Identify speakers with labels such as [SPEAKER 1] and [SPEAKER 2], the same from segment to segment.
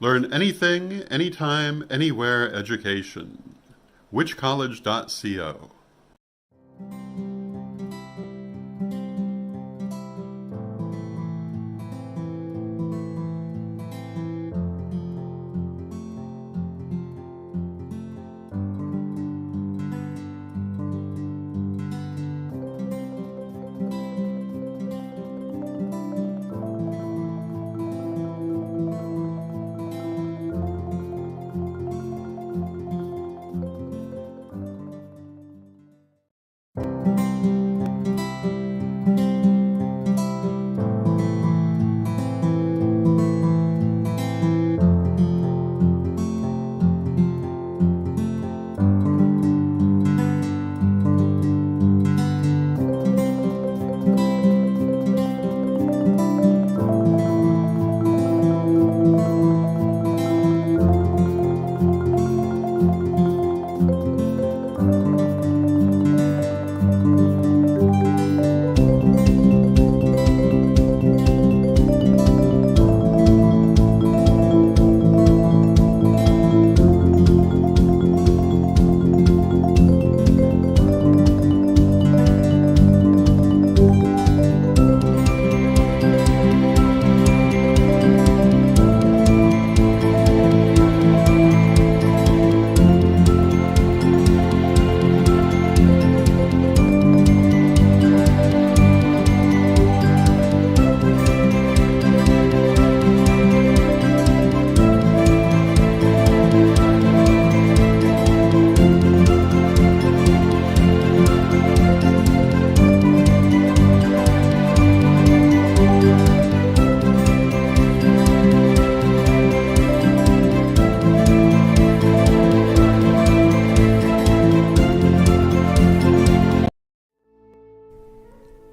[SPEAKER 1] Learn anything, anytime, anywhere education. Whichcollege.co.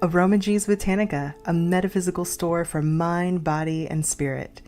[SPEAKER 2] Aromagees Botanica, a metaphysical store for mind, body, and spirit.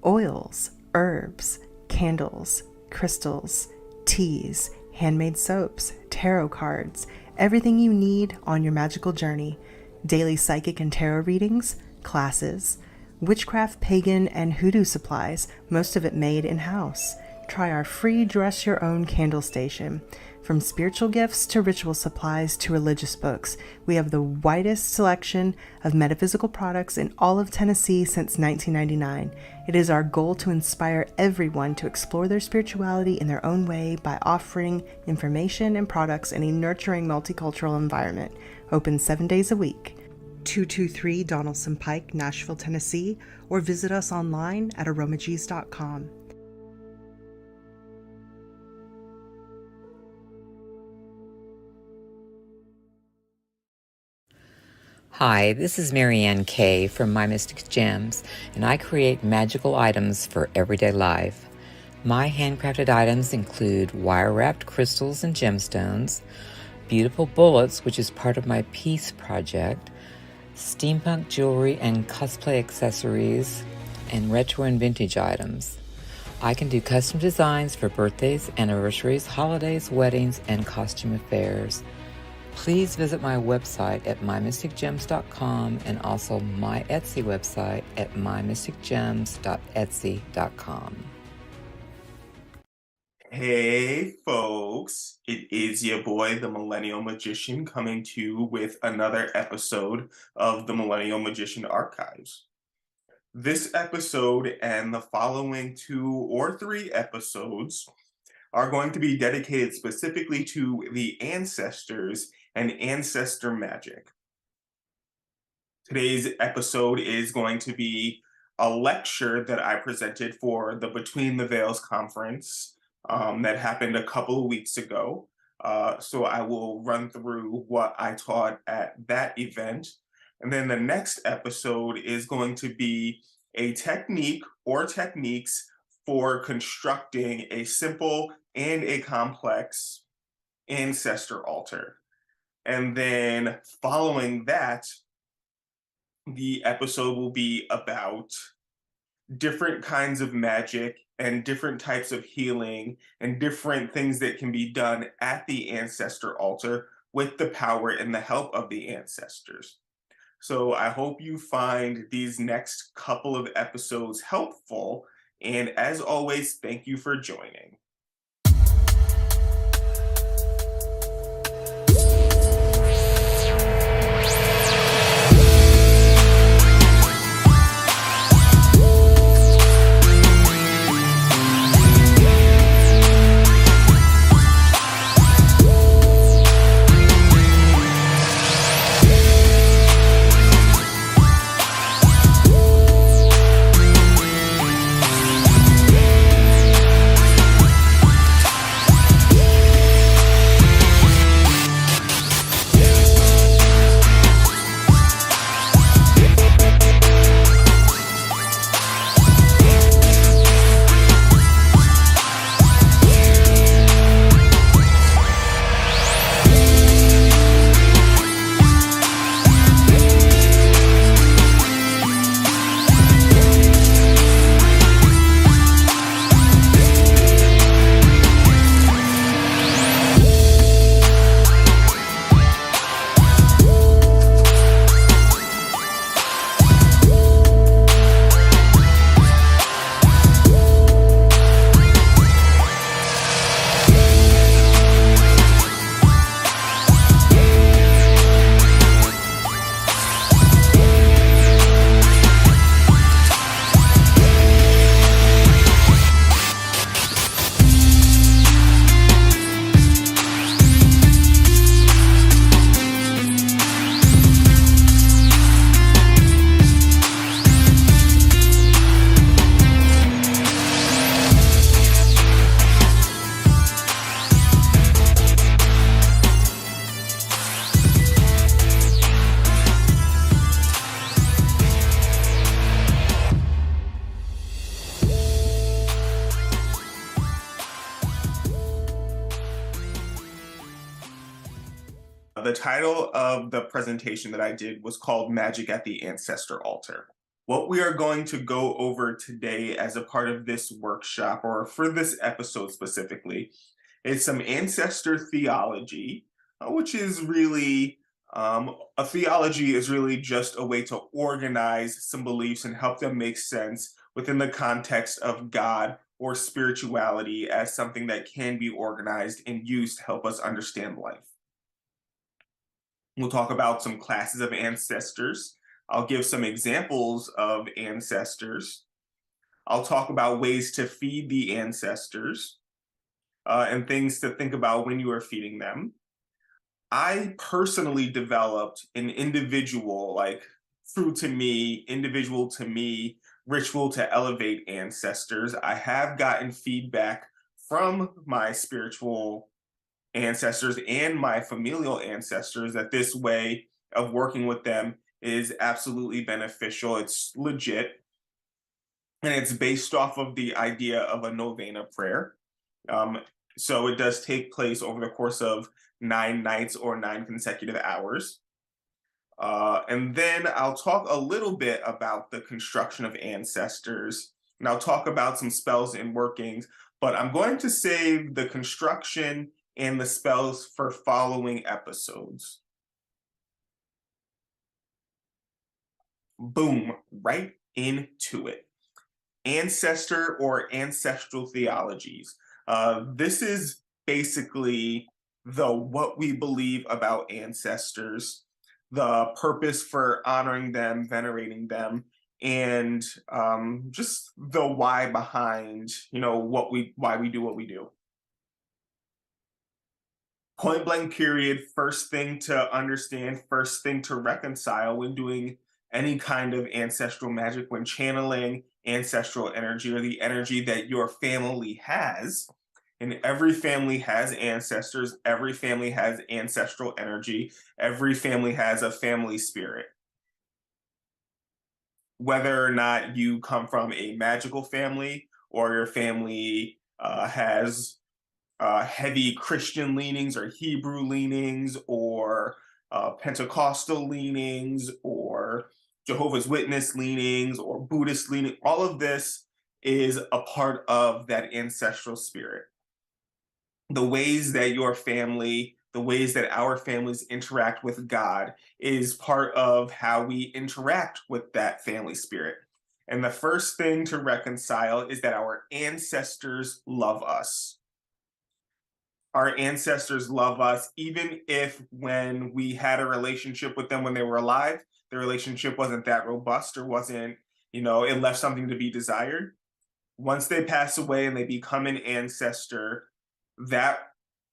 [SPEAKER 2] Oils, herbs, candles, crystals, teas, handmade soaps, tarot cards, everything you need on your magical journey. Daily psychic and tarot readings, classes, witchcraft, pagan, and hoodoo supplies, most of it made in-house. Try our free dress your own candle station. From spiritual gifts to ritual supplies to religious books, we have the widest selection of metaphysical products in all of Tennessee since 1999. It is our goal to inspire everyone to explore their spirituality in their own way by offering information and products in a nurturing multicultural environment. Open 7 days a week. 223 Donaldson Pike, Nashville, Tennessee, or visit us online at aromagees.com.
[SPEAKER 3] Hi, this is Marianne Kay from My Mystic Gems, and I create magical items for everyday life. My handcrafted items include wire-wrapped crystals and gemstones, beautiful bullets, which is part of my Peace project, steampunk jewelry and cosplay accessories, and retro and vintage items. I can do custom designs for birthdays, anniversaries, holidays, weddings, and costume affairs. Please visit my website at mymysticgems.com and also my Etsy website at mymysticgems.etsy.com.
[SPEAKER 4] Hey folks, it is your boy, the Millennial Magician, coming to you with another episode of the Millennial Magician Archives. This episode and the following 2 or 3 episodes are going to be dedicated specifically to the ancestors and ancestor magic. Today's episode is going to be a lecture that I presented for the Between the Veils conference that happened a couple of weeks ago. So I will run through what I taught at that event. And then the next episode is going to be a technique or techniques for constructing a simple and a complex ancestor altar. And then following that, the episode will be about different kinds of magic and different types of healing and different things that can be done at the ancestor altar with the power and the help of the ancestors. So I hope you find these next couple of episodes helpful And as always, thank you for joining. The title of the presentation that I did was called Magic at the Ancestor Altar. What we are going to go over today as a part of this workshop, or for this episode specifically, is some ancestor theology, which is really a theology is really just a way to organize some beliefs and help them make sense within the context of God or spirituality as something that can be organized and used to help us understand life. We'll talk about some classes of ancestors. I'll give some examples of ancestors. I'll talk about ways to feed the ancestors and things to think about when you are feeding them. I personally developed an individual, like individual to me ritual to elevate ancestors. I have gotten feedback from my spiritual ancestors and my familial ancestors that this way of working with them is absolutely beneficial. It's legit. And it's based off of the idea of a novena prayer. So it does take place over the course of 9 nights or 9 consecutive hours. And then I'll talk a little bit about the construction of ancestors, and I'll talk about some spells and workings, but I'm going to save the construction and the spells for following episodes. Boom, right into it. Ancestor or ancestral theologies. This is basically what we believe about ancestors, the purpose for honoring them, venerating them, and just the why behind why we do what we do. Point blank period, first thing to understand, first thing to reconcile when doing any kind of ancestral magic, when channeling ancestral energy or the energy that your family has. And every family has ancestors, every family has ancestral energy, every family has a family spirit. Whether or not you come from a magical family or your family has heavy Christian leanings or Hebrew leanings or Pentecostal leanings or Jehovah's Witness leanings or Buddhist leaning, all of this is a part of that ancestral spirit. The ways that the ways that our families interact with God is part of how we interact with that family spirit. And the first thing to reconcile is that our ancestors love us. Our ancestors love us, even if when we had a relationship with them when they were alive, the relationship wasn't that robust or wasn't, it left something to be desired. Once they pass away and they become an ancestor, that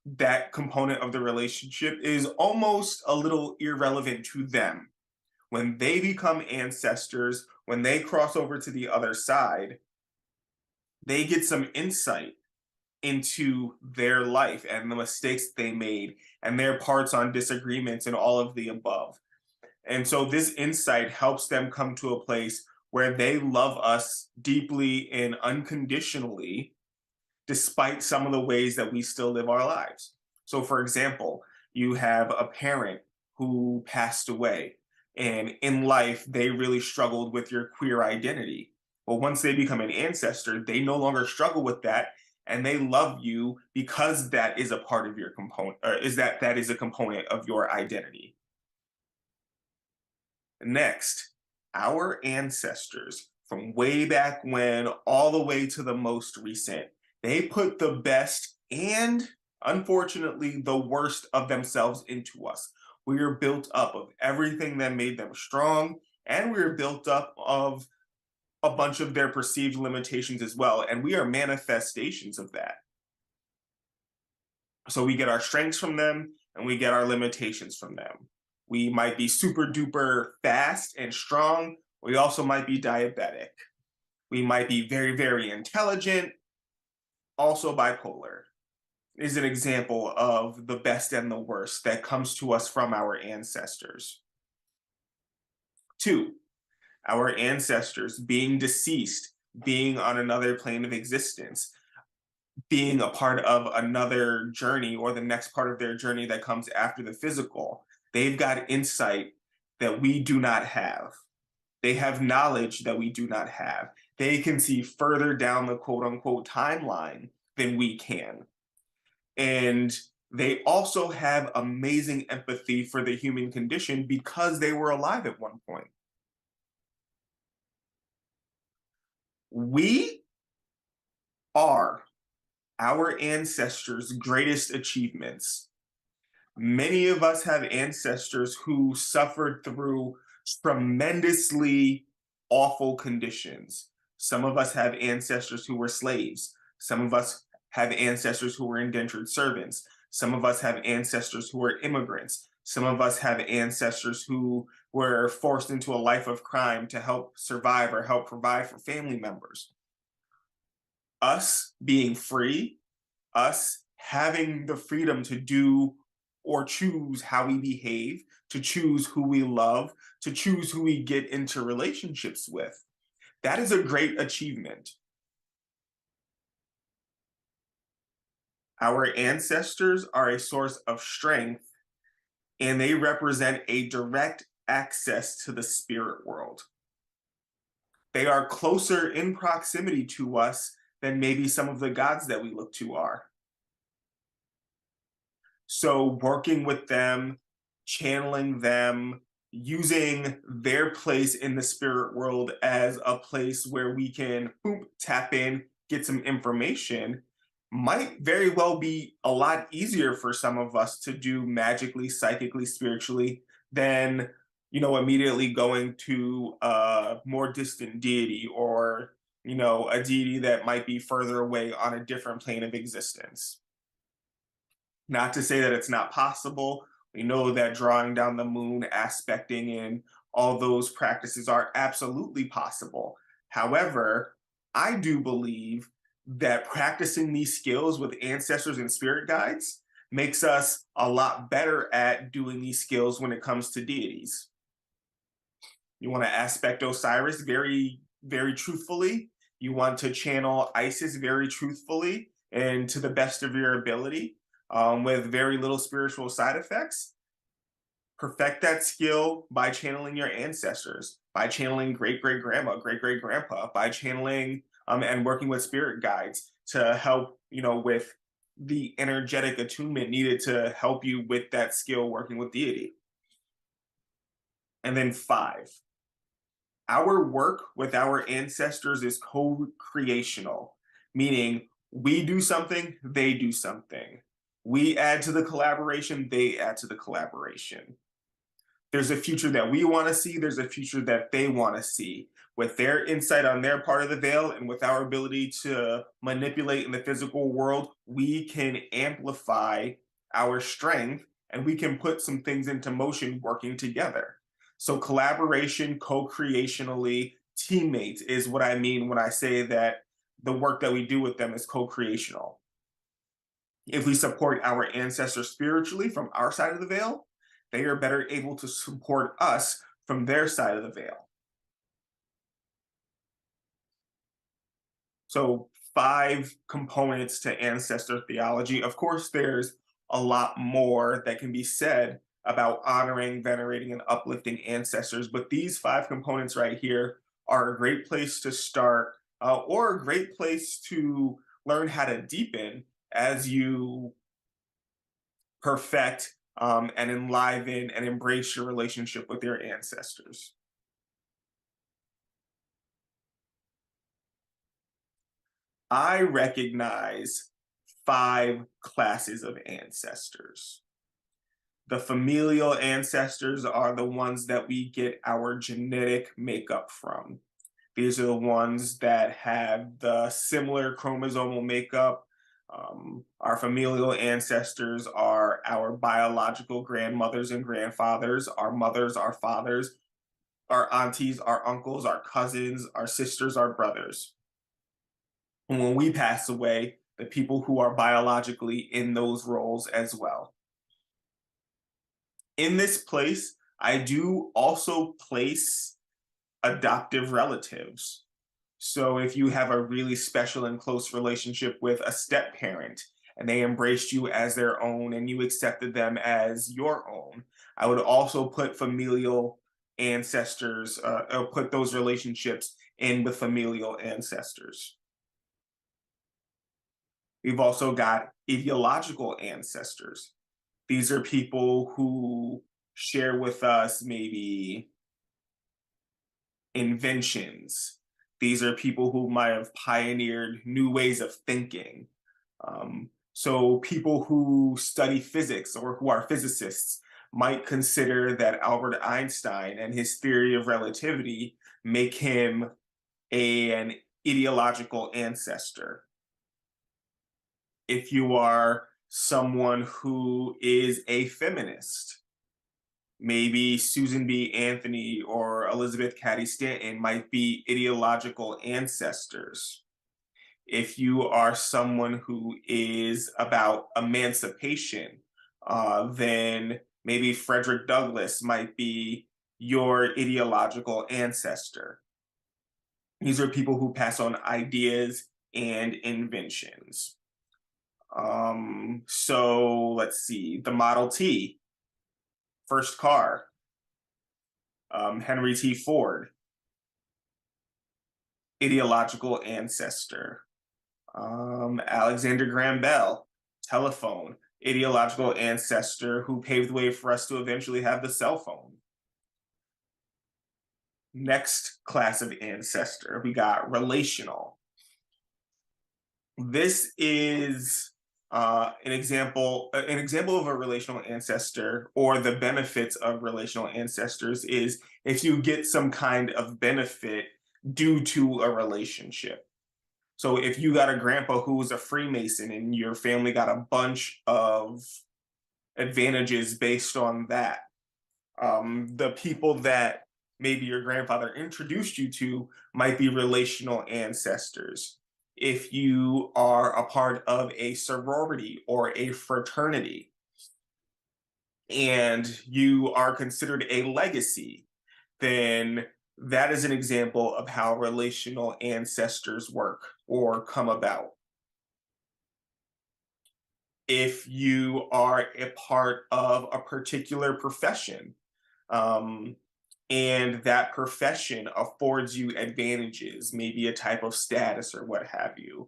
[SPEAKER 4] that component of the relationship is almost a little irrelevant to them. When they become ancestors, when they cross over to the other side, they get some insight into their life and the mistakes they made and their parts on disagreements and all of the above. And so this insight helps them come to a place where they love us deeply and unconditionally, despite some of the ways that we still live our lives. So, for example, you have a parent who passed away, and in life, they really struggled with your queer identity. Well, once they become an ancestor, they no longer struggle with that, and they love you because that is a part of your component, or is that is a component of your identity. Next, our ancestors from way back when all the way to the most recent, they put the best and unfortunately the worst of themselves into us. We are built up of everything that made them strong, and we are built up of a bunch of their perceived limitations as well. And we are manifestations of that. So we get our strengths from them and we get our limitations from them. We might be super duper fast and strong. We also might be diabetic. We might be very, very intelligent, also bipolar. Is an example of the best and the worst that comes to us from our ancestors. 2, our ancestors being deceased, being on another plane of existence, being a part of another journey or the next part of their journey that comes after the physical. They've got insight that we do not have. They have knowledge that we do not have. They can see further down the quote unquote timeline than we can. And they also have amazing empathy for the human condition because they were alive at one point. We are our ancestors' greatest achievements. Many of us have ancestors who suffered through tremendously awful conditions. Some of us have ancestors who were slaves. Some of us have ancestors who were indentured servants. Some of us have ancestors who were immigrants. Some of us have ancestors who were forced into a life of crime to help survive or help provide for family members. Us being free, us having the freedom to do or choose how we behave, to choose who we love, to choose who we get into relationships with. That is a great achievement. Our ancestors are a source of strength, and they represent a direct access to the spirit world. They are closer in proximity to us than maybe some of the gods that we look to are. So working with them, channeling them, using their place in the spirit world as a place where we can tap in, get some information, might very well be a lot easier for some of us to do magically, psychically, spiritually than, immediately going to a more distant deity or, a deity that might be further away on a different plane of existence. Not to say that it's not possible. We know that drawing down the moon, aspecting, and all those practices are absolutely possible. However, I do believe that practicing these skills with ancestors and spirit guides makes us a lot better at doing these skills when it comes to deities. You want to aspect Osiris very, very truthfully. You want to channel Isis very truthfully and to the best of your ability. With very little spiritual side effects. Perfect that skill by channeling your ancestors, by channeling great great grandma, great great grandpa, by channeling and working with spirit guides to help, with the energetic attunement needed to help you with that skill working with deity. And then 5, Our work with our ancestors is co-creational, meaning we do something, they do something. We add to the collaboration, they add to the collaboration. There's a future that we want to see, there's a future that they want to see. With their insight on their part of the veil and with our ability to manipulate in the physical world, we can amplify our strength and we can put some things into motion working together. So, collaboration, co creationally, teammates is what I mean when I say that the work that we do with them is co creational. If we support our ancestors spiritually from our side of the veil, they are better able to support us from their side of the veil. So, 5 components to ancestor theology. Of course, there's a lot more that can be said about honoring, venerating, and uplifting ancestors, but these 5 components right here are a great place to start, or a great place to learn how to deepen as you perfect and enliven and embrace your relationship with your ancestors. I recognize 5 classes of ancestors. The familial ancestors are the ones that we get our genetic makeup from. These are the ones that have the similar chromosomal makeup. Our familial ancestors are our biological grandmothers and grandfathers, our mothers, our fathers, our aunties, our uncles, our cousins, our sisters, our brothers. And when we pass away, the people who are biologically in those roles as well. In this place, I do also place adoptive relatives. So if you have a really special and close relationship with a step parent and they embraced you as their own and you accepted them as your own, I would also put familial ancestors, put those relationships in with familial ancestors. We've also got ideological ancestors. These are people who share with us maybe inventions. These are people who might have pioneered new ways of thinking. So people who study physics or who are physicists might consider that Albert Einstein and his theory of relativity make him an ideological ancestor. If you are someone who is a feminist, maybe Susan B. Anthony or Elizabeth Cady Stanton might be ideological ancestors. If you are someone who is about emancipation, then maybe Frederick Douglass might be your ideological ancestor. These are people who pass on ideas and inventions. So let's see, the Model T, first car, Henry T. Ford, ideological ancestor. Alexander Graham Bell, telephone, ideological ancestor who paved the way for us to eventually have the cell phone. Next class of ancestor, we got relational. This is an example of a relational ancestor, or the benefits of relational ancestors is if you get some kind of benefit due to a relationship. So if you got a grandpa who was a Freemason and your family got a bunch of advantages based on that, the people that maybe your grandfather introduced you to might be relational ancestors. If you are a part of a sorority or a fraternity and you are considered a legacy, then that is an example of how relational ancestors work or come about. If you are a part of a particular profession, and that profession affords you advantages, maybe a type of status or what have you,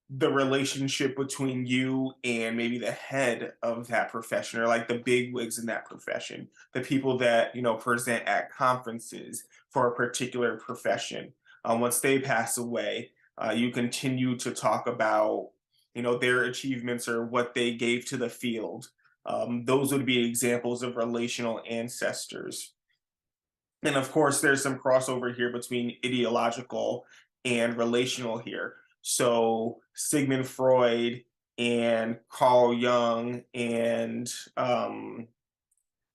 [SPEAKER 4] the relationship between you and maybe the head of that profession, or like the big wigs in that profession, the people that present at conferences for a particular profession. Once they pass away, you continue to talk about their achievements or what they gave to the field. Those would be examples of relational ancestors. And of course, there's some crossover here between ideological and relational here. So Sigmund Freud and Carl Jung and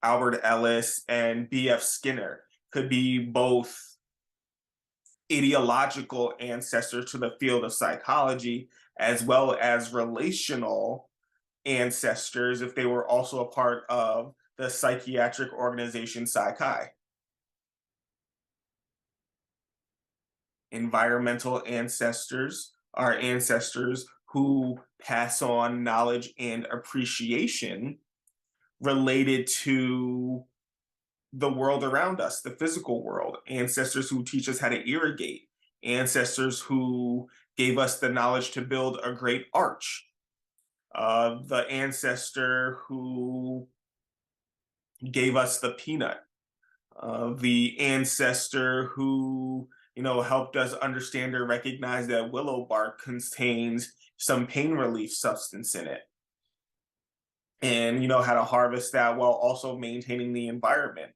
[SPEAKER 4] Albert Ellis and B.F. Skinner could be both ideological ancestors to the field of psychology, as well as relational ancestors if they were also a part of the psychiatric organization Psychi. Environmental ancestors are ancestors who pass on knowledge and appreciation related to the world around us, the physical world. Ancestors who teach us how to irrigate, ancestors who gave us the knowledge to build a great arch, the ancestor who gave us the peanut, the ancestor who helped us understand or recognize that willow bark contains some pain relief substance in it, and how to harvest that while also maintaining the environment,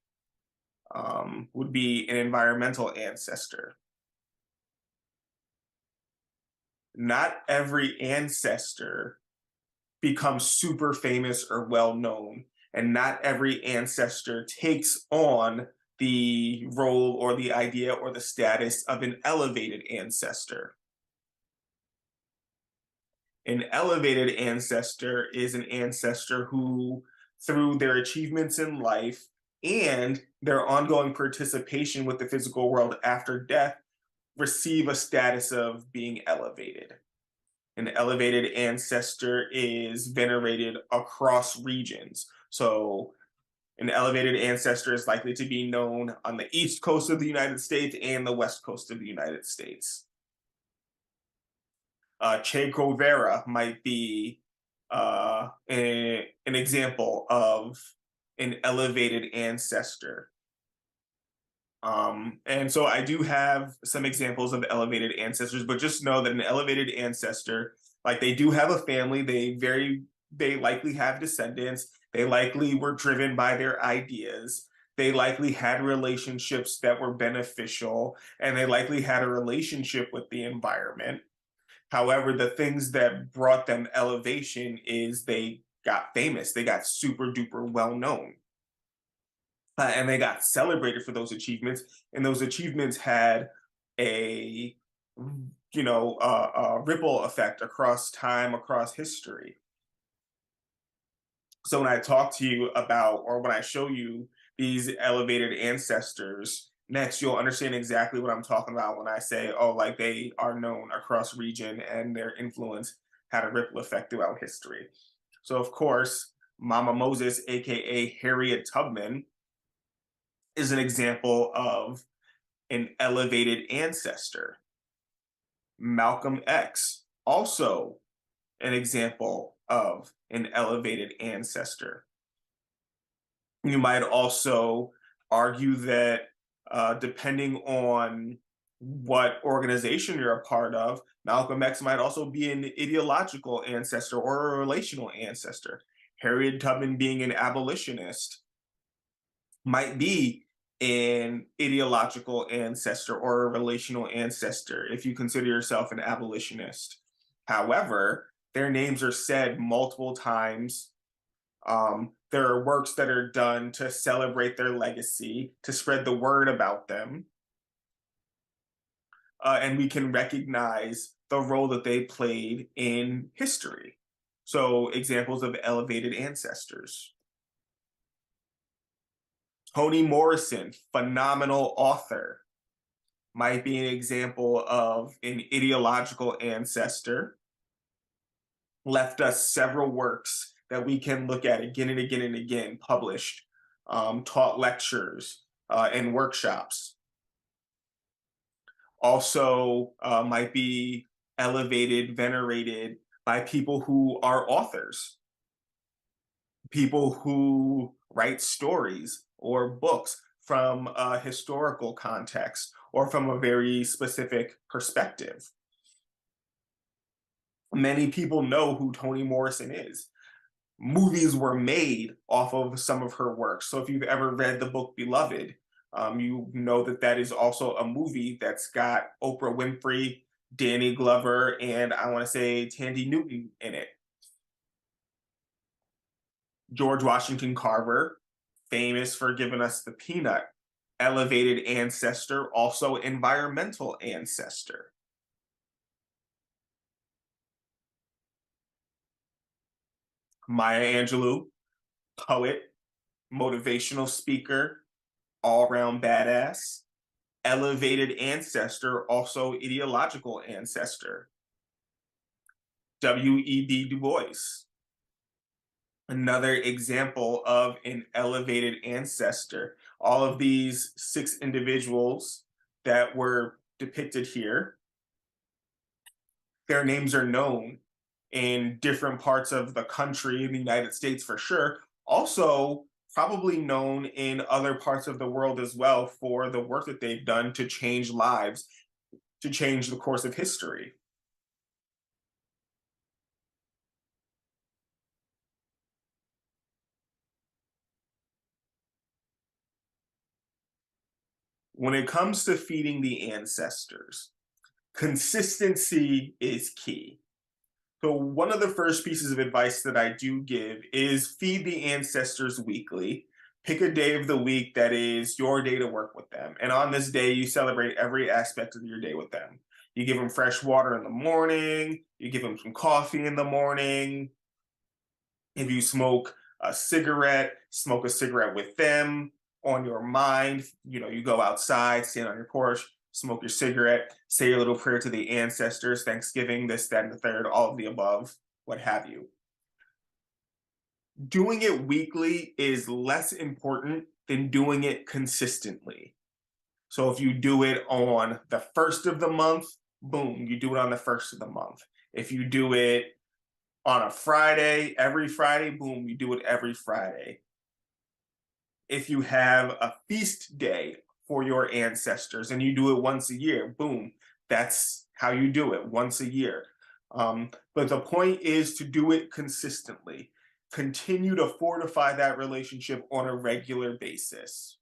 [SPEAKER 4] would be an environmental ancestor. Not every ancestor becomes super famous or well known, and not every ancestor takes on the role or the idea or the status of an elevated ancestor. An elevated ancestor is an ancestor who, through their achievements in life and their ongoing participation with the physical world after death, receive a status of being elevated. An elevated ancestor is venerated across regions. So an elevated ancestor is likely to be known on the east coast of the United States and the west coast of the United States. Che Guevara might be an example of an elevated ancestor. And so I do have some examples of elevated ancestors, but just know that an elevated ancestor, like, they do have a family, they likely have descendants, they likely were driven by their ideas, they likely had relationships that were beneficial, and they likely had a relationship with the environment. However, the things that brought them elevation is they got famous, they got super duper well known. And they got celebrated for those achievements, and those achievements had a a ripple effect across time, across history. So when I talk to you about, or when I show you these elevated ancestors next, you'll understand exactly what I'm talking about when I say, oh, like, they are known across region and their influence had a ripple effect throughout history. So of course, Mama Moses, aka Harriet Tubman, is an example of an elevated ancestor. Malcolm X, also an example of an elevated ancestor. You might also argue that depending on what organization you're a part of, Malcolm X might also be an ideological ancestor or a relational ancestor. Harriet Tubman, being an abolitionist, might be an ideological ancestor or a relational ancestor if you consider yourself an abolitionist. However, their names are said multiple times. There are works that are done to celebrate their legacy, to spread the word about them. And we can recognize the role that they played in history. So, examples of elevated ancestors. Toni Morrison, phenomenal author, might be an example of an ideological ancestor. Left us several works that we can look at again and again and again, published, taught lectures and workshops. Also might be elevated, venerated by people who are authors, people who write stories or books from a historical context or from a very specific perspective. Many people know who Toni Morrison is. Movies were made off of some of her works. So if you've ever read the book Beloved, you know that that is also a movie that's got Oprah Winfrey, Danny Glover, and I want to say Tandy Newton in it. George Washington Carver, famous for giving us the peanut, elevated ancestor, also environmental ancestor. Maya Angelou, poet, motivational speaker, all around badass, elevated ancestor, also ideological ancestor. W.E.B. Du Bois, another example of an elevated ancestor. All of these 6 individuals that were depicted here, their names are known in different parts of the country, in the United States for sure, also probably known in other parts of the world as well for the work that they've done to change lives, to change the course of history. When it comes to feeding the ancestors, consistency is key. So, one of the first pieces of advice that I do give is feed the ancestors weekly. Pick a day of the week that is your day to work with them. And on this day, you celebrate every aspect of your day with them. You give them fresh water in the morning, you give them some coffee in the morning. If you smoke a cigarette with them on your mind. You know, you go outside, stand on your porch, smoke your cigarette, say your little prayer to the ancestors, Thanksgiving, this, that, and the third, all of the above, what have you. Doing it weekly is less important than doing it consistently. So if you do it on the first of the month, boom, you do it on the first of the month. If you do it on a Friday, every Friday, boom, you do it every Friday. If you have a feast day for your ancestors and you do it once a year, boom, that's how you do it, once a year. But the point is to do it consistently. Continue to fortify that relationship on a regular basis.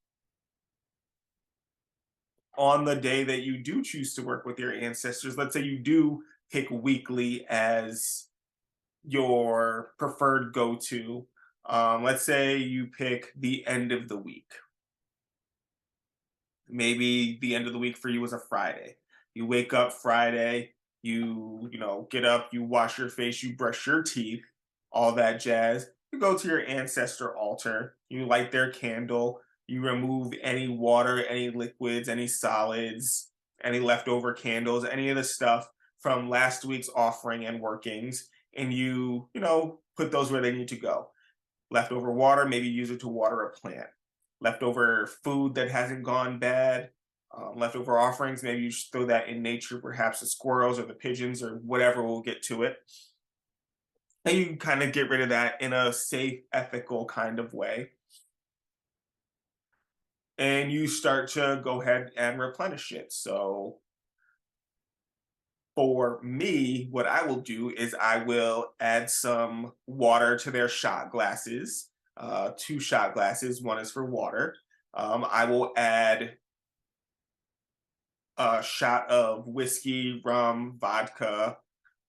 [SPEAKER 4] On the day that you do choose to work with your ancestors, let's say you do pick weekly as your preferred go-to. Let's say you pick the end of the week. Maybe the end of the week for you is a Friday. You wake up Friday, you get up, you wash your face, you brush your teeth, all that jazz. You go to your ancestor altar, you light their candle, you remove any water, any liquids, any solids, any leftover candles, any of the stuff from last week's offering and workings, and you put those where they need to go. Leftover water, maybe use it to water a plant. Leftover food that hasn't gone bad, leftover offerings, maybe you just throw that in nature, perhaps the squirrels or the pigeons or whatever, we'll get to it. And you kind of get rid of that in a safe, ethical kind of way. And you start to go ahead and replenish it. So for me, what I will do is I will add some water to their shot glasses, 2 shot glasses. One is for water. I will add a shot of whiskey, rum, vodka.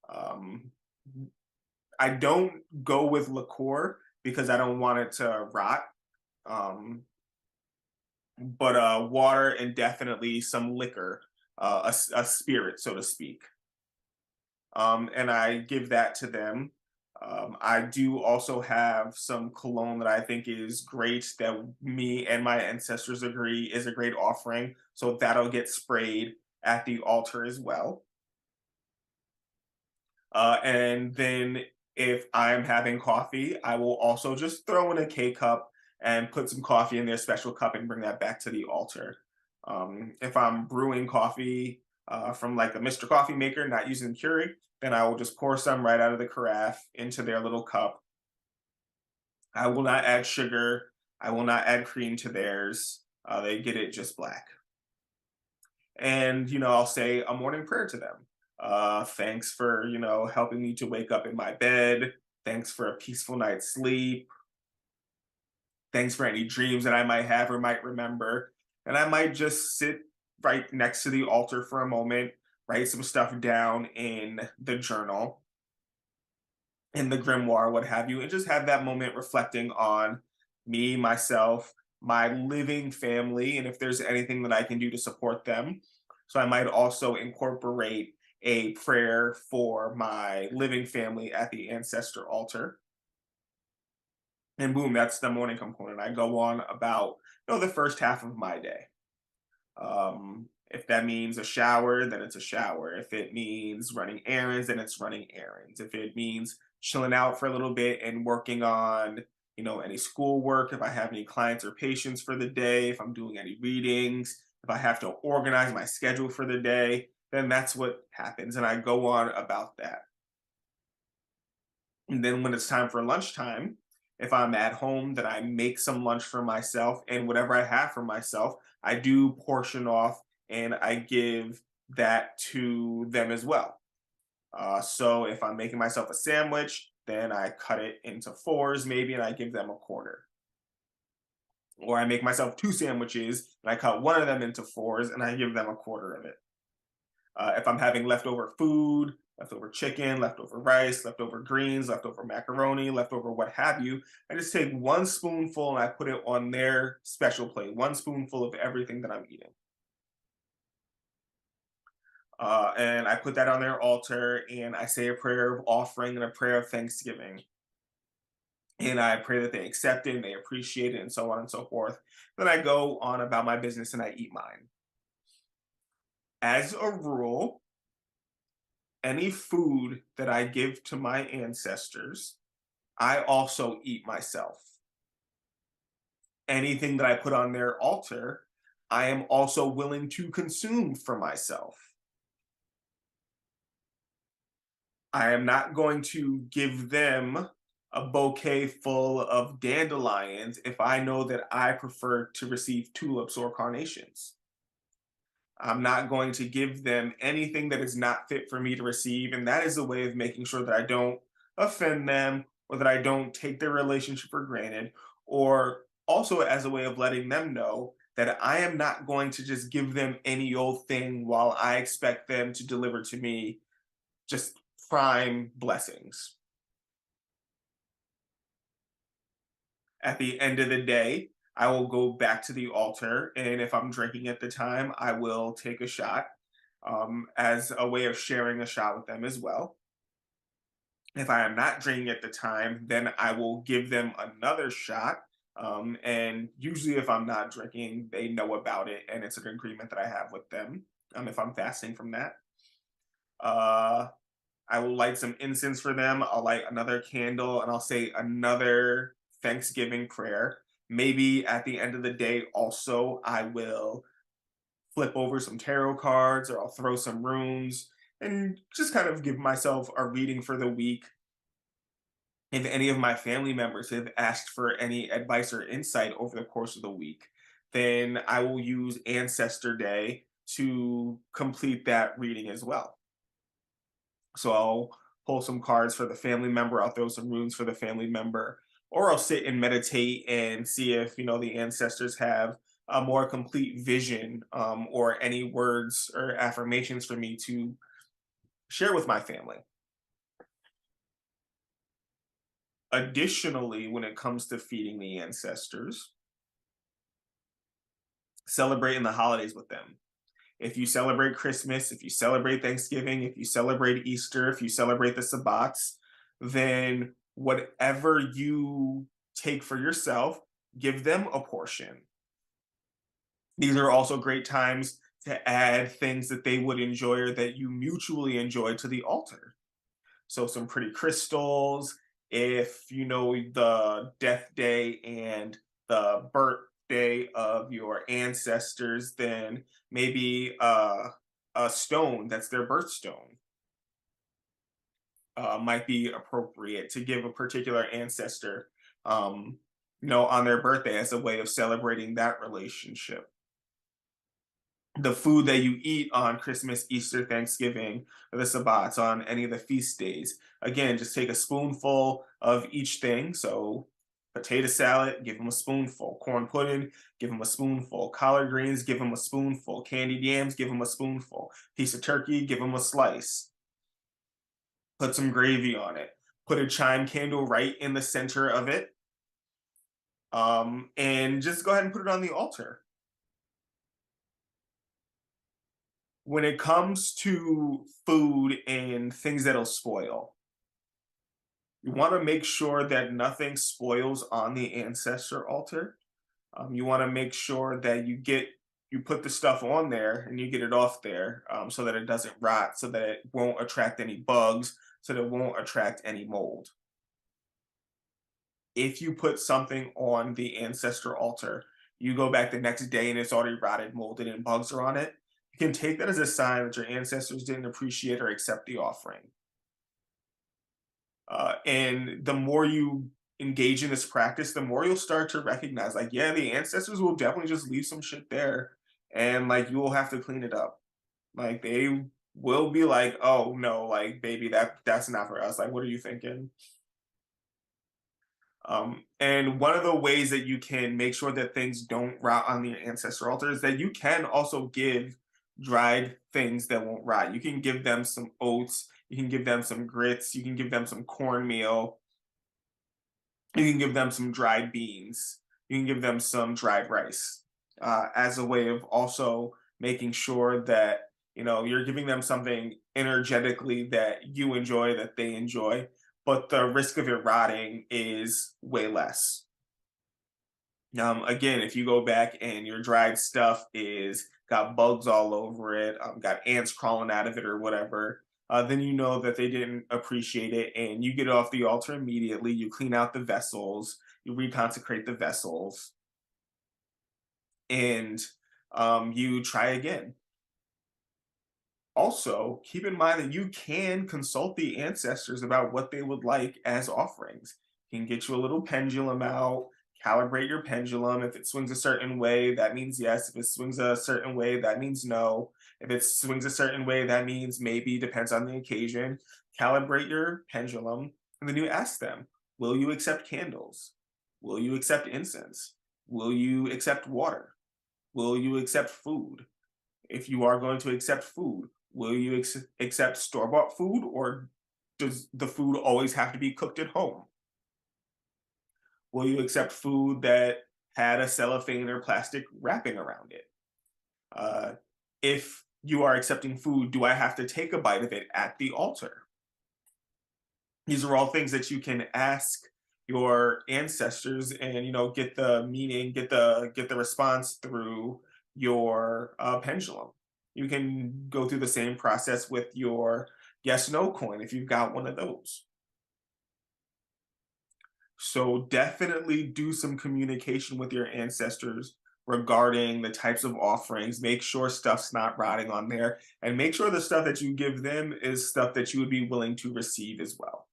[SPEAKER 4] Um, I don't go with liqueur because I don't want it to rot. Um, but water and definitely some liquor, a spirit, so to speak. And I give that to them. I do also have some cologne that I think is great that me and my ancestors agree is a great offering. So that'll get sprayed at the altar as well. And then if I'm having coffee, I will also just throw in a K cup and put some coffee in their special cup and bring that back to the altar. If I'm brewing coffee, from like a Mr. Coffee maker, not using Keurig, then I will just pour some right out of the carafe into their little cup. I will not add sugar. I will not add cream to theirs. They get it just black. And, I'll say a morning prayer to them. Thanks for, helping me to wake up in my bed. Thanks for a peaceful night's sleep. Thanks for any dreams that I might have or might remember. And I might just sit right next to the altar for a moment, write some stuff down in the journal, in the grimoire, what have you, and just have that moment reflecting on me, myself, my living family, and if there's anything that I can do to support them. So I might also incorporate a prayer for my living family at the ancestor altar. And boom, that's the morning component. I go on about the first half of my day. If that means a shower, then it's a shower. If it means running errands, then it's running errands. If it means chilling out for a little bit and working on, any schoolwork, if I have any clients or patients for the day, if I'm doing any readings, if I have to organize my schedule for the day, then that's what happens. And I go on about that. And then when it's time for lunchtime, if I'm at home, then I make some lunch for myself. And whatever I have for myself, I do portion off and I give that to them as well. So if I'm making myself a sandwich, then I cut it into fours maybe and I give them a quarter. Or I make myself two sandwiches and I cut one of them into fours and I give them a quarter of it. If I'm having leftover food, leftover chicken, leftover rice, leftover greens, leftover macaroni, leftover what have you, I just take one spoonful and I put it on their special plate, one spoonful of everything that I'm eating. And I put that on their altar and I say a prayer of offering and a prayer of thanksgiving. And I pray that they accept it and they appreciate it and so on and so forth. Then I go on about my business and I eat mine. As a rule, any food that I give to my ancestors, I also eat myself. Anything that I put on their altar, I am also willing to consume for myself. I am not going to give them a bouquet full of dandelions if I know that I prefer to receive tulips or carnations. I'm not going to give them anything that is not fit for me to receive. And that is a way of making sure that I don't offend them or that I don't take their relationship for granted, or also as a way of letting them know that I am not going to just give them any old thing while I expect them to deliver to me just prime blessings. At the end of the day, I will go back to the altar, and if I'm drinking at the time, I will take a shot as a way of sharing a shot with them as well. If I am not drinking at the time, then I will give them another shot. And usually, if I'm not drinking, they know about it, and it's an agreement that I have with them. If I'm fasting from that, uh, I will light some incense for them. I'll light another candle, and I'll say another Thanksgiving prayer. Maybe at the end of the day, also, I will flip over some tarot cards or I'll throw some runes and just kind of give myself a reading for the week. If any of my family members have asked for any advice or insight over the course of the week, then I will use Ancestor Day to complete that reading as well. So I'll pull some cards for the family member, I'll throw some runes for the family member, or I'll sit and meditate and see if, the ancestors have a more complete vision or any words or affirmations for me to share with my family. Additionally, when it comes to feeding the ancestors, celebrating the holidays with them. If you celebrate Christmas, if you celebrate Thanksgiving, if you celebrate Easter, if you celebrate the Sabbats, then whatever you take for yourself, give them a portion. These are also great times to add things that they would enjoy or that you mutually enjoy to the altar. So some pretty crystals, if you know the death day and the birthday of your ancestors, then maybe a stone that's their birthstone might be appropriate to give a particular ancestor, on their birthday as a way of celebrating that relationship. The food that you eat on Christmas, Easter, Thanksgiving, or the Sabbats, on any of the feast days. Again, just take a spoonful of each thing. So, potato salad, give them a spoonful. Corn pudding, give them a spoonful. Collard greens, give them a spoonful. Candied yams, give them a spoonful. Piece of turkey, give them a slice. Put some gravy on it. Put a chime candle right in the center of it. And just go ahead and put it on the altar. When it comes to food and things that'll spoil, you want to make sure that nothing spoils on the ancestor altar. You want to make sure that you put the stuff on there and you get it off there, so that it doesn't rot, so that it won't attract any bugs, so that it won't attract any mold. If you put something on the ancestor altar, you go back the next day and it's already rotted, molded, and bugs are on it, you can take that as a sign that your ancestors didn't appreciate or accept the offering. And the more you engage in this practice, the more you'll start to recognize, like, yeah, the ancestors will definitely just leave some shit there, and like you will have to clean it up. Like they will be like, oh no, like baby, that's not for us. Like, what are you thinking? And one of the ways that you can make sure that things don't rot on the ancestor altar is that you can also give dried things that won't rot. You can give them some oats, you can give them some grits, you can give them some cornmeal, you can give them some dried beans, you can give them some dried rice, as a way of also making sure that you're giving them something energetically that you enjoy, that they enjoy, but the risk of it rotting is way less. Again, if you go back and your dried stuff is got bugs all over it, got ants crawling out of it or whatever, then you know that they didn't appreciate it, and you get it off the altar immediately. You clean out the vessels, you reconsecrate the vessels, and you try again. Also, keep in mind that you can consult the ancestors about what they would like as offerings. You can get you a little pendulum out, calibrate your pendulum. If it swings a certain way, that means yes. If it swings a certain way, that means no. If it swings a certain way, that means maybe, depends on the occasion. Calibrate your pendulum, and then you ask them, will you accept candles? Will you accept incense? Will you accept water? Will you accept food? If you are going to accept food, will you accept store-bought food, or does the food always have to be cooked at home? Will you accept food that had a cellophane or plastic wrapping around it? If you are accepting food, do I have to take a bite of it at the altar? These are all things that you can ask your ancestors, and get the meaning, get the response through your pendulum. You can go through the same process with your yes no coin if you've got one of those. So definitely do some communication with your ancestors regarding the types of offerings. Make sure stuff's not rotting on there, and make sure the stuff that you give them is stuff that you would be willing to receive as well.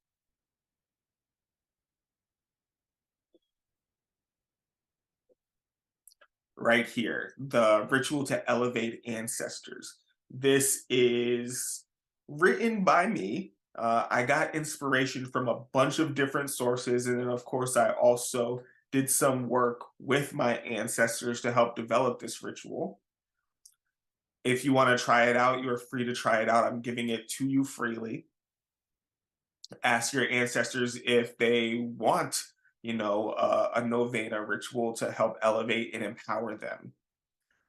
[SPEAKER 4] Right here, the ritual to elevate ancestors. This is written by me. I got inspiration from a bunch of different sources, and then, of course, I also did some work with my ancestors to help develop this ritual. If you want to try it out, you're free to try it out. I'm giving it to you freely. Ask your ancestors if they want, a novena ritual to help elevate and empower them.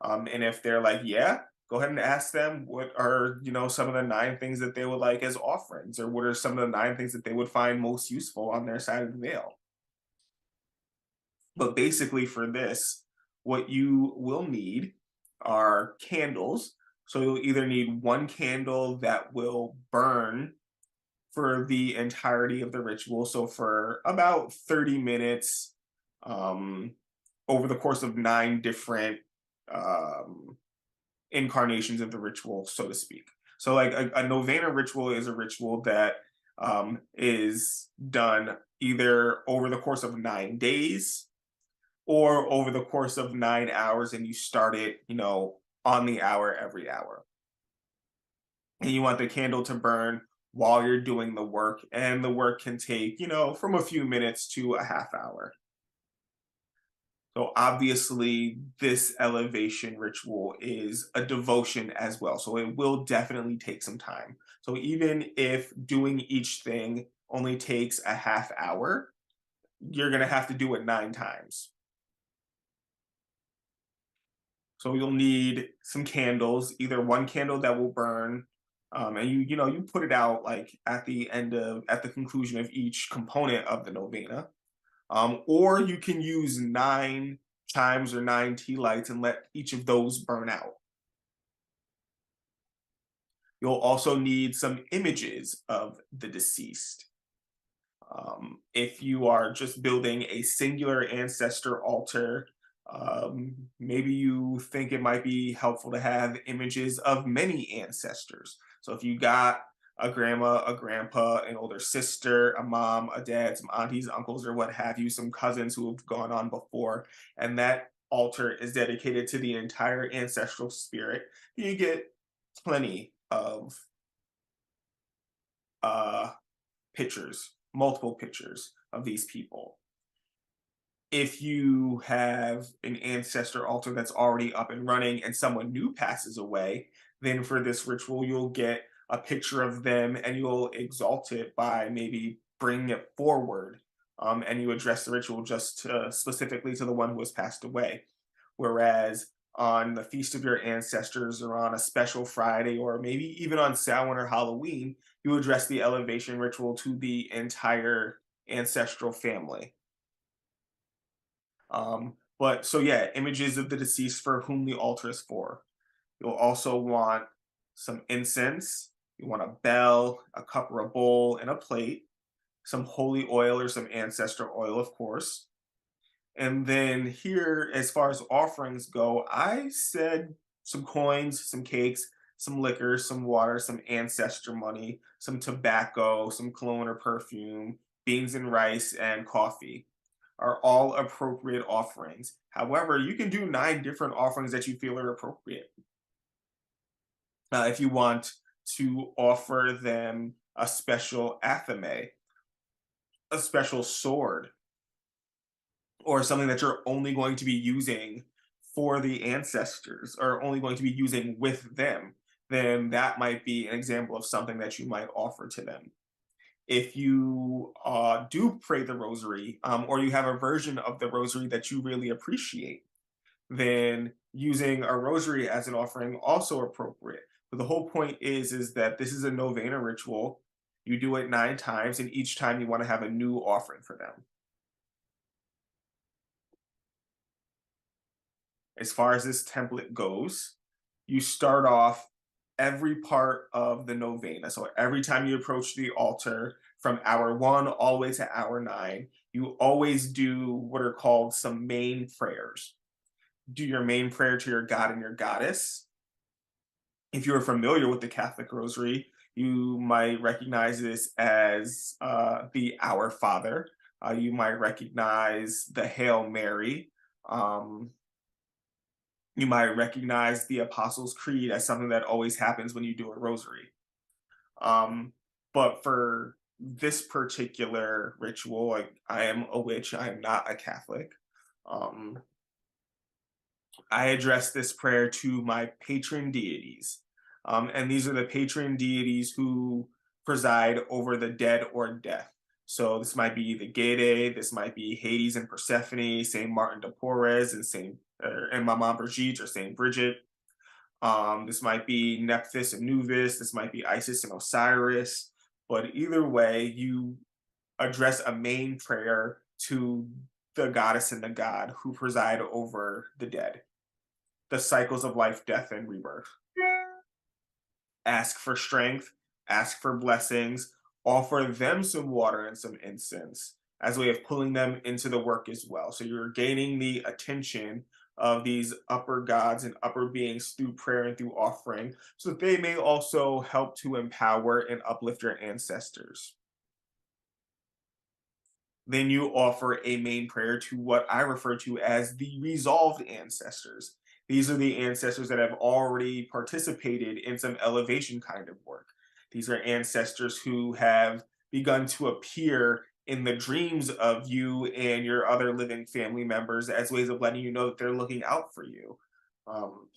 [SPEAKER 4] And if they're like, yeah, go ahead and ask them what are, some of the 9 things that they would like as offerings, or what are some of the 9 things that they would find most useful on their side of the veil. But basically, for this, what you will need are candles. So you'll either need one candle that will burn for the entirety of the ritual. So for about 30 minutes, over the course of 9 different incarnations of the ritual, so to speak. So, like a novena ritual is a ritual that is done either over the course of 9 days or over the course of 9 hours, and you start it, on the hour every hour. And you want the candle to burn while you're doing the work, and the work can take, from a few minutes to a half hour. So obviously, this elevation ritual is a devotion as well. So it will definitely take some time. So even if doing each thing only takes a half hour, you're going to have to do it 9 times. So you'll need some candles, either one candle that will burn, and you put it out like at the conclusion of each component of the novena. Or you can use 9 chimes or 9 tea lights and let each of those burn out. You'll also need some images of the deceased. If you are just building a singular ancestor altar, maybe you think it might be helpful to have images of many ancestors. So if you got a grandma, a grandpa, an older sister, a mom, a dad, some aunties, uncles, or what have you, some cousins who have gone on before, and that altar is dedicated to the entire ancestral spirit, you get plenty of uh, pictures, multiple pictures of these people. If you have an ancestor altar that's already up and running and someone new passes away, then for this ritual, you'll get a picture of them and you'll exalt it by maybe bringing it forward. And you address the ritual just specifically to the one who has passed away. Whereas on the Feast of Your Ancestors or on a special Friday or maybe even on Samhain or Halloween, you address the elevation ritual to the entire ancestral family. But so yeah, images of the deceased for whom the altar is for. You'll also want some incense. You want a bell, a cup or a bowl, and a plate. Some holy oil or some ancestor oil, of course. And then here, as far as offerings go, I said some coins, some cakes, some liquor, some water, some ancestor money, some tobacco, some cologne or perfume, beans and rice, and coffee are all appropriate offerings. However, you can do 9 different offerings that you feel are appropriate. If you want to offer them a special athame, a special sword, or something that you're only going to be using for the ancestors or only going to be using with them, then that might be an example of something that you might offer to them. If you do pray the rosary, or you have a version of the rosary that you really appreciate, then using a rosary as an offering also appropriate. But the whole point is that this is a novena ritual. You do it 9 times, and each time you want to have a new offering for them. As far as this template goes, you start off every part of the novena. So every time you approach the altar from hour 1 all the way to hour 9, you always do what are called some main prayers. Do your main prayer to your God and your goddess. If you're familiar with the Catholic Rosary, you might recognize this as the Our Father. You might recognize the Hail Mary. You might recognize the Apostles' Creed as something that always happens when you do a rosary. But for this particular ritual, like I am a witch, I am not a Catholic. I address this prayer to my patron deities. And these are the patron deities who preside over the dead or death. So this might be the Gede, this might be Hades and Persephone, Saint Martin de Porres, and Maman Brigitte or Saint Bridget. This might be Nephthys and Nuvis. This might be Isis and Osiris. But either way, you address a main prayer to the goddess and the god who preside over the dead, the cycles of life, death, and rebirth. Ask for strength, ask for blessings, offer them some water and some incense as a way of pulling them into the work as well. So you're gaining the attention of these upper gods and upper beings through prayer and through offering, so that they may also help to empower and uplift your ancestors. Then you offer a main prayer to what I refer to as the resolved ancestors. These are the ancestors that have already participated in some elevation kind of work. These are ancestors who have begun to appear in the dreams of you and your other living family members as ways of letting you know that they're looking out for you. Um,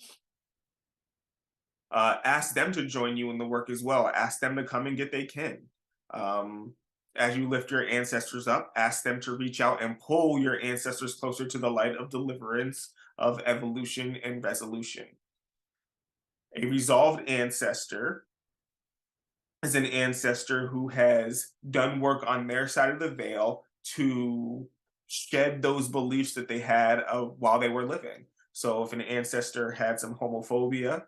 [SPEAKER 4] ask them to join you in the work as well. Ask them to come and get they kin. Um, as you lift your ancestors up, ask them to reach out and pull your ancestors closer to the light of deliverance, of evolution, and resolution. A resolved ancestor is an ancestor who has done work on their side of the veil to shed those beliefs that they had while they were living. So if an ancestor had some homophobia,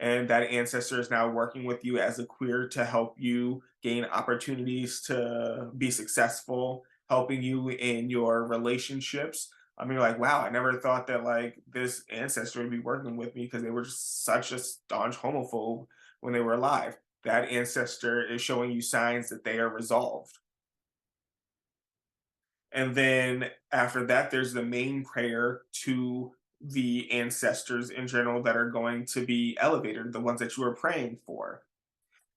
[SPEAKER 4] and that ancestor is now working with you as a queer to help you gain opportunities to be successful, helping you in your relationships. I mean, like, wow, I never thought that like this ancestor would be working with me because they were just such a staunch homophobe when they were alive. That ancestor is showing you signs that they are resolved. And then after that, there's the main prayer to the ancestors in general that are going to be elevated, the ones that you are praying for.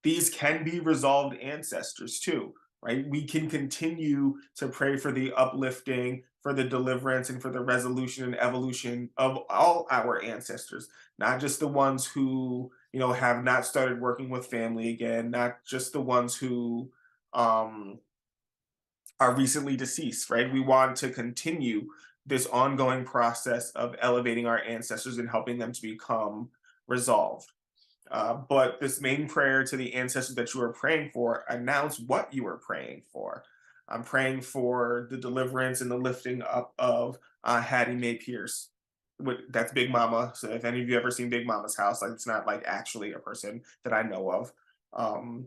[SPEAKER 4] These can be resolved ancestors too, right? We can continue to pray for the uplifting, for the deliverance, and for the resolution and evolution of all our ancestors, not just the ones who, have not started working with family again, not just the ones who um, are recently deceased, right? We want to continue this ongoing process of elevating our ancestors and helping them to become resolved. But this main prayer to the ancestors that you are praying for, announce what you are praying for. I'm praying for the deliverance and the lifting up of Hattie Mae Pierce. That's Big Mama. So if any of you ever seen Big Mama's house, like it's not like actually a person that I know of. Um,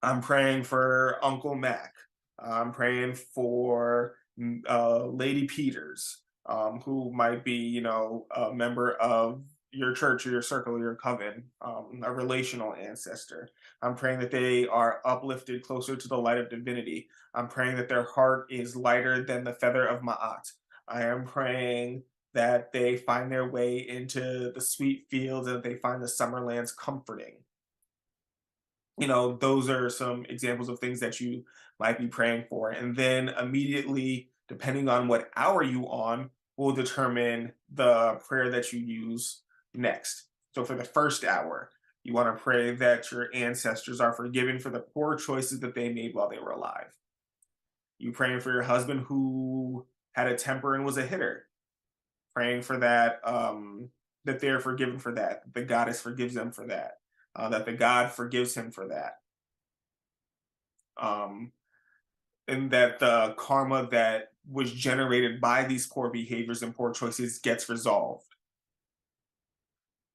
[SPEAKER 4] I'm praying for Uncle Mac. I'm praying for Lady Peters, who might be, a member of your church or your circle or your coven, a relational ancestor. I'm praying that they are uplifted closer to the light of divinity. I'm praying that their heart is lighter than the feather of Ma'at. I am praying that they find their way into the sweet fields and that they find the summer lands comforting. Those are some examples of things that you might be praying for. And then immediately, depending on what hour you on, will determine the prayer that you use next. So for the first hour, you want to pray that your ancestors are forgiven for the poor choices that they made while they were alive. You praying for your husband who had a temper and was a hitter. Praying for that, that they're forgiven for that. The goddess forgives them for that. That the God forgives him for that. Um, and that the karma that was generated by these poor behaviors and poor choices gets resolved.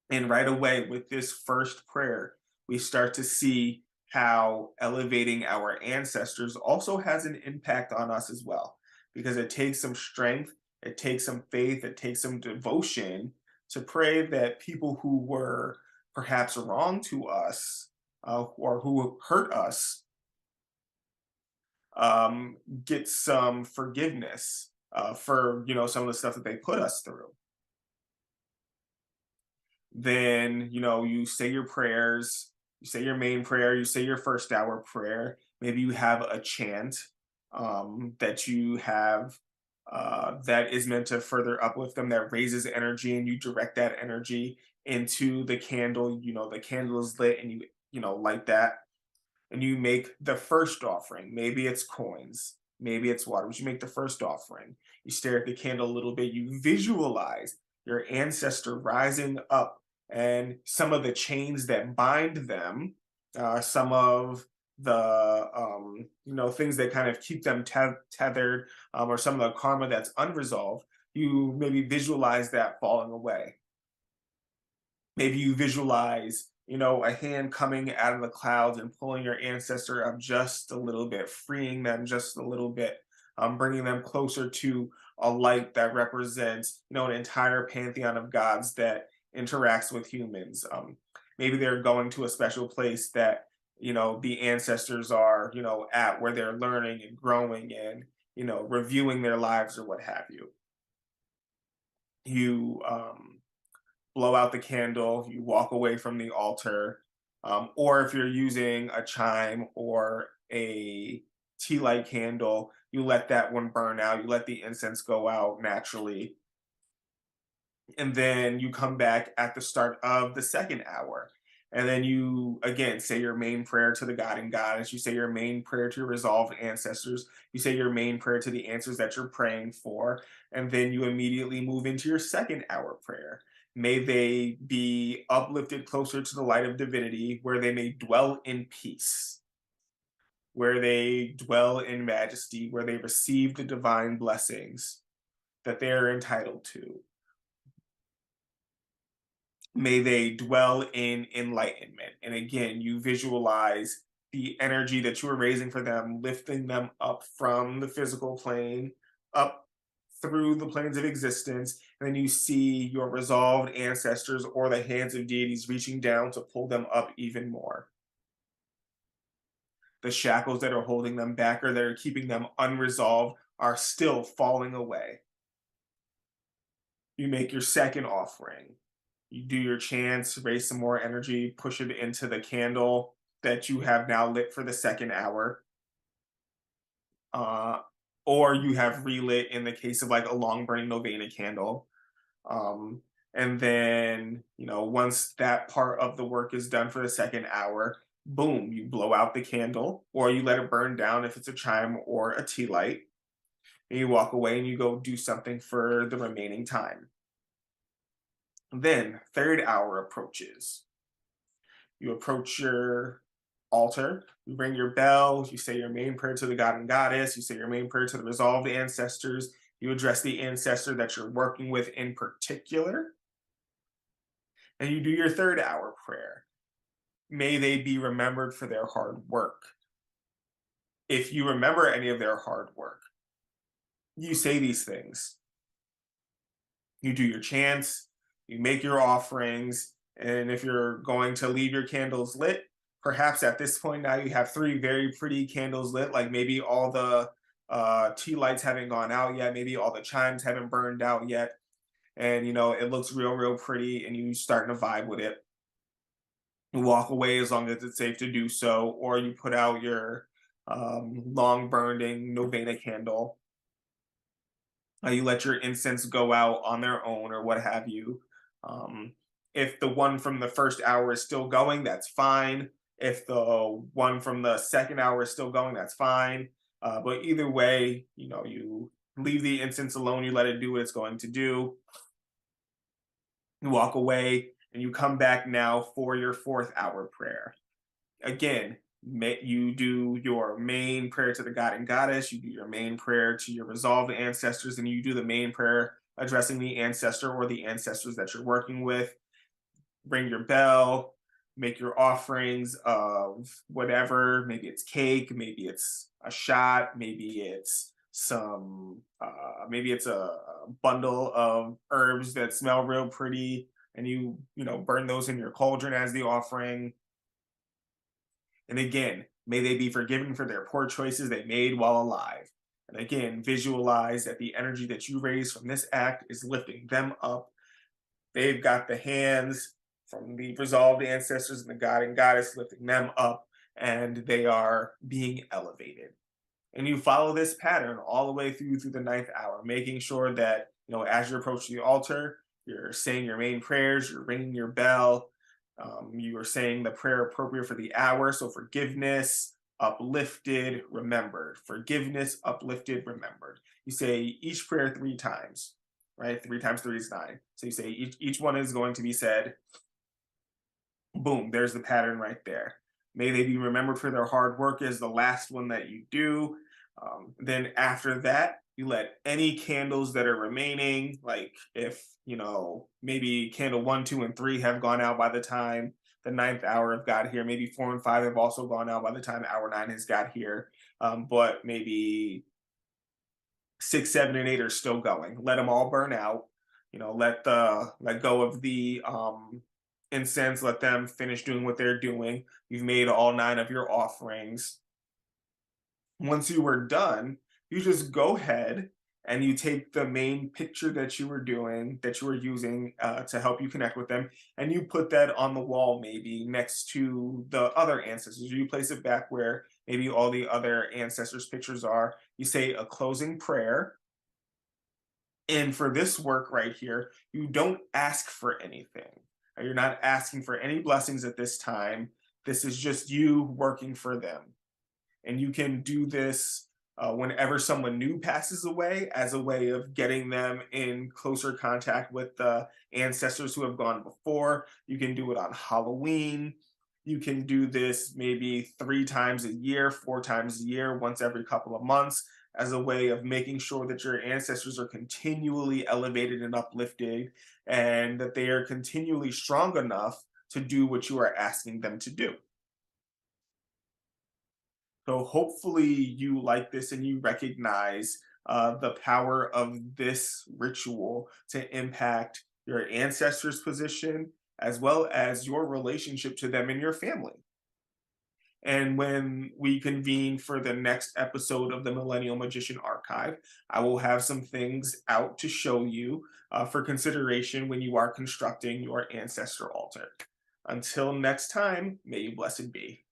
[SPEAKER 4] And right away, with this first prayer, we start to see how elevating our ancestors also has an impact on us as well, because it takes some strength, it takes some faith, it takes some devotion to pray that people who were perhaps wrong to us, or who hurt us, um, get some forgiveness for some of the stuff that they put us through. Then you say your prayers, you say your main prayer, you say your first hour prayer. Maybe you have a chant that you have that is meant to further uplift them, that raises energy, and you direct that energy into the candle. The candle is lit, and you light that, and you make the first offering. Maybe it's coins, maybe it's water, but you make the first offering. You stare at the candle a little bit, you visualize your ancestor rising up and some of the chains that bind them, some of the things that kind of keep them tethered, or some of the karma that's unresolved. You maybe visualize that falling away. Maybe you visualize, a hand coming out of the clouds and pulling your ancestor up just a little bit, freeing them just a little bit, bringing them closer to a light that represents, an entire pantheon of gods that interacts with humans. Maybe they're going to a special place that, the ancestors are, at, where they're learning and growing and, reviewing their lives or what have you. You blow out the candle, you walk away from the altar, or if you're using a chime or a tea light candle, you let that one burn out, you let the incense go out naturally, and then you come back at the start of the second hour. And then you again say your main prayer to the God and Goddess. You say your main prayer to your resolved ancestors. You say your main prayer to the answers that you're praying for. And then you immediately move into your second hour prayer. May they be uplifted closer to the light of divinity, where they may dwell in peace, where they dwell in majesty, where they receive the divine blessings that they are entitled to. May they dwell in enlightenment. And again, you visualize the energy that you are raising for them, lifting them up from the physical plane, up through the planes of existence. And then you see your resolved ancestors or the hands of deities reaching down to pull them up even more. The shackles that are holding them back or that are keeping them unresolved are still falling away. You make your second offering. You do your chants, raise some more energy, push it into the candle that you have now lit for the second hour. Uh, or you have relit in the case of like a long burning novena candle. And then, once that part of the work is done for the second hour, boom, you blow out the candle or you let it burn down if it's a chime or a tea light. And you walk away and you go do something for the remaining time. Then, third hour approaches. You approach your altar, you ring your bell, you say your main prayer to the God and Goddess, you say your main prayer to the resolved ancestors, you address the ancestor that you're working with in particular, and you do your third hour prayer. May they be remembered for their hard work. If you remember any of their hard work, you say these things. You do your chants, you make your offerings, and if you're going to leave your candles lit, perhaps at this point now you have 3 very pretty candles lit, like maybe all the tea lights haven't gone out yet, maybe all the chimes haven't burned out yet, and it looks real pretty, and you starting to vibe with it. You walk away as long as it's safe to do so, or you put out your long burning novena candle. You let your incense go out on their own or what have you. Um, if the one from the first hour is still going, that's fine. If the one from the second hour is still going, that's fine. But either way, you leave the incense alone, you let it do what it's going to do. You walk away and you come back now for your fourth hour prayer. Again, you do your main prayer to the God and Goddess, you do your main prayer to your resolved ancestors, and you do the main prayer addressing the ancestor or the ancestors that you're working with. Ring your bell, make your offerings of whatever. Maybe it's cake, maybe it's a shot, maybe it's maybe it's a bundle of herbs that smell real pretty, and you burn those in your cauldron as the offering. And again, may they be forgiven for their poor choices they made while alive. And again, visualize that the energy that you raise from this act is lifting them up. They've got the hands from the resolved ancestors and the God and Goddess lifting them up, and they are being elevated. And you follow this pattern all the way through the ninth hour, making sure that, as you approach the altar, you're saying your main prayers, you're ringing your bell, you are saying the prayer appropriate for the hour. So forgiveness, uplifted, remembered. Forgiveness, uplifted, remembered. You say each prayer 3 times, right? 3 times 3 is 9. So you say each one is going to be said. Boom, there's the pattern right there. May they be remembered for their hard work is the last one that you do. Then after that, you let any candles that are remaining, like if, maybe candle 1, 2, and 3 have gone out by the time the ninth hour have got here. Maybe 4 and 5 have also gone out by the time hour 9 has got here. But maybe 6, 7, and 8 are still going. Let them all burn out. Let go of the incense. Let them finish doing what they're doing. You've made all 9 of your offerings. Once you were done, you just go ahead and you take the main picture that you were doing, that you were using to help you connect with them, and you put that on the wall, maybe next to the other ancestors. You place it back where maybe all the other ancestors' pictures are. You say a closing prayer. And for this work right here, you don't ask for anything. You're not asking for any blessings at this time. This is just you working for them. And you can do this whenever someone new passes away, as a way of getting them in closer contact with the ancestors who have gone before. You can do it on Halloween. You can do this maybe 3 times a year, 4 times a year, once every couple of months, as a way of making sure that your ancestors are continually elevated and uplifted, and that they are continually strong enough to do what you are asking them to do. So hopefully you like this and you recognize the power of this ritual to impact your ancestors' position, as well as your relationship to them and your family. And when we convene for the next episode of the Millennial Magician Archive, I will have some things out to show you for consideration when you are constructing your ancestor altar. Until next time, may you blessed be.